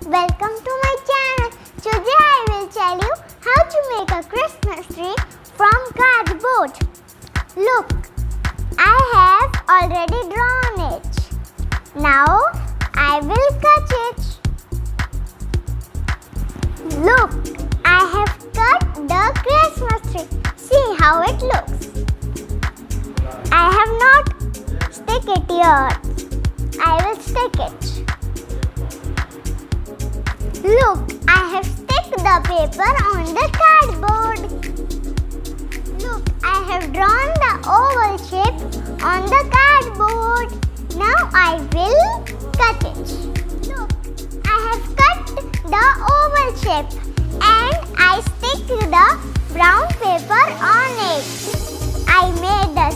Welcome to my channel. Today I will tell you how to make a Christmas tree from cardboard. Look, I have already drawn it. Now I will cut it. Look, I have cut the Christmas tree. See how it looks. I have not stick it yet. I will stick it. Look, I have stick the paper on the cardboard. Look, I have drawn the oval shape on the cardboard. Now I will cut it. Look, I have cut the oval shape and I stick the brown paper on it. I made the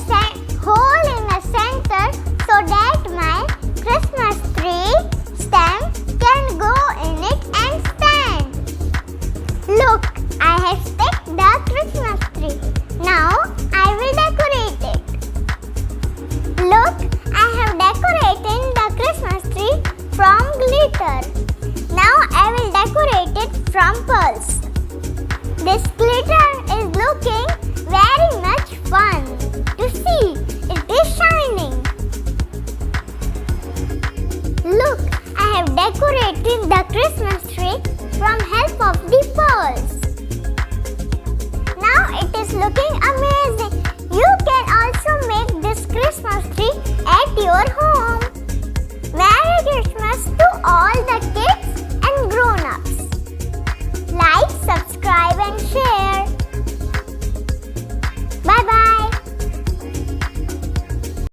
hole in the center so that my Christmas tree stem can go in it and stand. Look, I have stuck the Christmas tree. Now I will decorate it. Look, I have decorated the Christmas tree from glitter. Now I will decorate it from pearls. This glitter is looking very much fun to see. It is shining. Look, I have decorated the Christmas tree from help of the pearls. Now it is looking amazing. You can also make this Christmas tree at your home. Merry Christmas to all the